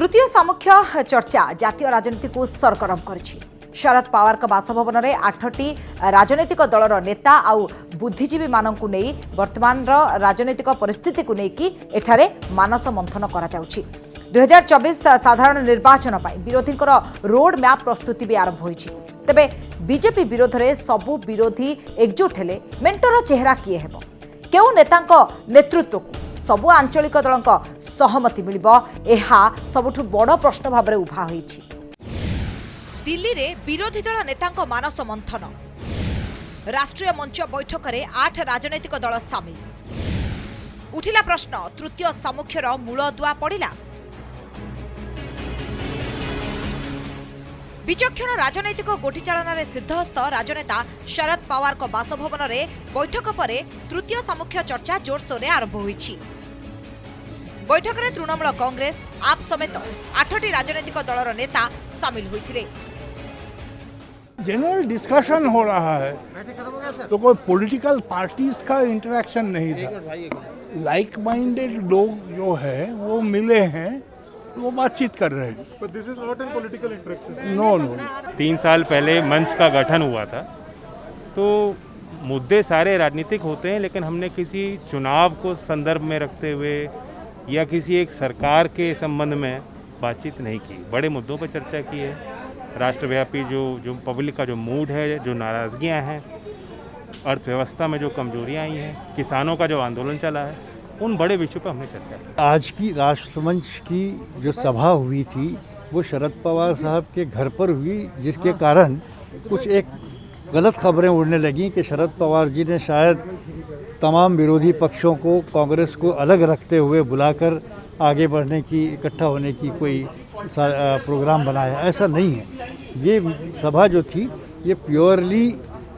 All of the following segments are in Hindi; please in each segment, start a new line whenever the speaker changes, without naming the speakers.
तृतीय सामुख्य चर्चा जातीय राजनीति को सरगरम करिछि। शरद पवार का बासभवन में 8टी राजनैतिक दलर नेता आउ बुद्धिजीवी मानकु नै वर्तमान राजनैतिक परिस्थिति को लेकिन एठारे मानस मंथन करा जाउछि। 2024 साधारण निर्वाचन पर विरोधी रोड मैप प्रस्तुति भी आरंभ होइछि। तेबे बीजेपी विरोध में सबु विरोधी एकजुट हेले मेंटर चेहरा किए हेबो, केउ नेतांको नेतृत्व को सबु आंचलिक दलंक सहमति मिलिबो, एहा सबुठु बड़ प्रश्न भाव में उभा होइछि। दिल्ली रे विरोधी दल नेतांक मानस मंथन, राष्ट्रीय मंच बैठक में 8 राजनैतिक दल सामिल। उठिला प्रश्न, तृतीय सामुख्यर मूलदुआ पड़िला। विचक्षण राजनैतिक गोटीचालन में सिद्धहस्त राजनेता शरद पवार को बासभवन में बैठक पर तृतीय सामुख्य चर्चा जोरसोर से आरंभ होइछि। बैठक में तृणमूल कांग्रेस आप समेत 8टी राजनैतिक दलर नेता सामिल होइथिले।
जनरल डिस्कशन हो रहा है, तो कोई पॉलिटिकल पार्टीज का इंटरेक्शन नहीं था। लाइक माइंडेड लोग जो है वो मिले हैं, वो बातचीत कर रहे हैं।
But this is not in political interaction.
No
3 साल पहले मंच का गठन हुआ था, तो मुद्दे सारे राजनीतिक होते हैं, लेकिन हमने किसी चुनाव को संदर्भ में रखते हुए या किसी एक सरकार के संबंध में बातचीत नहीं की। बड़े मुद्दों पर चर्चा की है। राष्ट्रव्यापी जो पब्लिक का जो मूड है, जो नाराज़गियाँ हैं, अर्थव्यवस्था में जो कमजोरियाँ आई हैं, किसानों का जो आंदोलन चला है, उन बड़े विषयों पर हमने चर्चा की।
आज की राष्ट्रमंच की जो सभा हुई थी वो शरद पवार साहब के घर पर हुई, जिसके कारण कुछ एक गलत खबरें उड़ने लगीं कि शरद पवार जी ने शायद तमाम विरोधी पक्षों को, कांग्रेस को अलग रखते हुए बुलाकर आगे बढ़ने की, इकट्ठा होने की कोई प्रोग्राम बनाया। ऐसा नहीं है। ये सभा जो थी ये प्योरली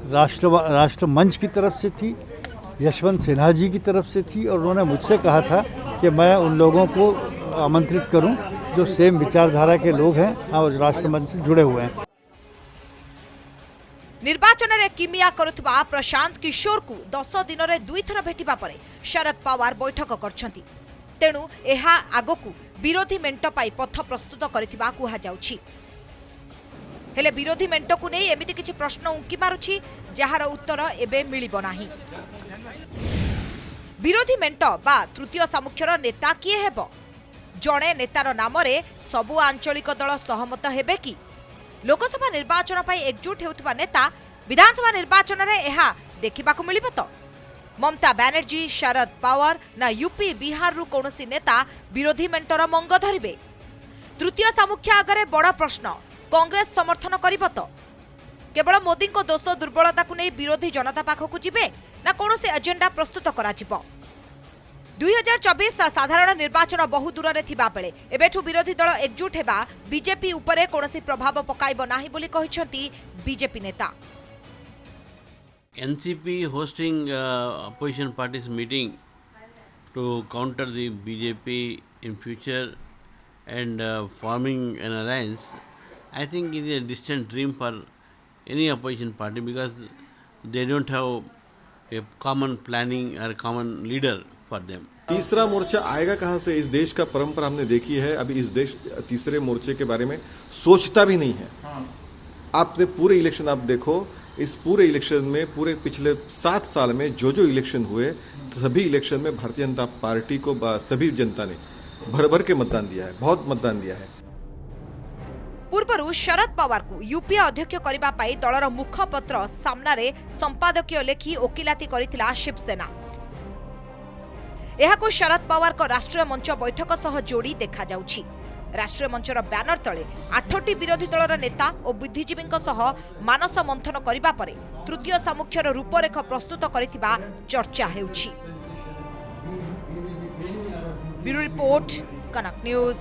राष्ट्रमंच की तरफ से थी, यशवंत सिन्हा जी की तरफ से थी, और उन्होंने मुझसे कहा था कि मैं उन लोगों को आमंत्रित करूं जो सेम विचारधारा के लोग हैं और राष्ट्रमंच से जुड़े हुए हैं।
निर्वाचन रे किमिया करुथबा प्रशांत किशोर को 10 दिन रे 2 थर भेटिबा परे शरद पवार बैठक करछंती। तेणु एहा आगकू विरोधी मेंट पाई पथ प्रस्तुत करिथिबा कुहा जाउछि। हेले विरोधी मेंट को नै एमिति किछि प्रश्न उंकी मारुछि जहार उत्तर एबे मिलिबो नाही। विरोधी मेंट बा तृतीय सामुख्यर नेता किए हेबो? जणे नेतार नाम रे सबु आंचलिक दल सहमत हेबे कि? लोकसभा निर्वाचन पाई एकजुट हेउथबा नेता विधानसभा निर्वाचन रे एहा देखिबाकू मिलिबो तो? ममता बनर्जी, शरद पवार ना यूपी बिहार रु कोनोसी नेता विरोधी मेंटर मंग धरिबे? तृतीय सामुख्य आगरे बड़ प्रश्न, कांग्रेस समर्थन करिबो तो? केवल मोदी को दोष दुर्बलता को नहीं विरोधी जनता पाखकू जिबे ना कोनोसी एजेंडा प्रस्तुत करा जिबो? 2024 साधारण निर्वाचन बहु दूर रे थिबा बेले एबेठू विरोधी दल एकजुट हेबा बीजेपी उपरे कोनोसी प्रभाव पकाइबो नाही बोली कहिसंती बीजेपी नेता।
NCP hosting opposition parties meeting to counter the BJP in future and forming an alliance, I think is a distant dream for any opposition party because they don't have a common planning or common leader for them.
तीसरा मोर्चा आएगा कहां से? इस देश का परंपरा हमने देखी है। अभी इस देश तीसरे मोर्चे के बारे में सोचता भी नहीं है। आपने पूरे इलेक्शन आप देखो, इस पूरे इलेक्शन में पूरे पिछले 7 साल में जो इलेक्शन हुए, सभी इलेक्शन में भारतीय जनता पार्टी को सभी जनता ने भर भर के मतदान दिया है, बहुत मतदान दिया है।
पूर्वरु शरद पवार को यूपीए अध्यक्ष करबा पाई दलर मुखपत्र सामनारे संपादकीय लेखी ओकिलाती करिथिला शिवसेना। एहाको शरद पवार को राष्ट्रीय मंच बैठक सह जोड़ी देखा जाउछि। राष्ट्रीय मंचर बैनर तले 8टी विरोधी दलर नेता और बुद्धिजीवी सह मानस मंथन करिबा परे तृतीय सामुख्यर रूपरेख प्रस्तुत करिथिबा चर्चा हेउछि। ब्यूरो रिपोर्ट, कनक न्यूज।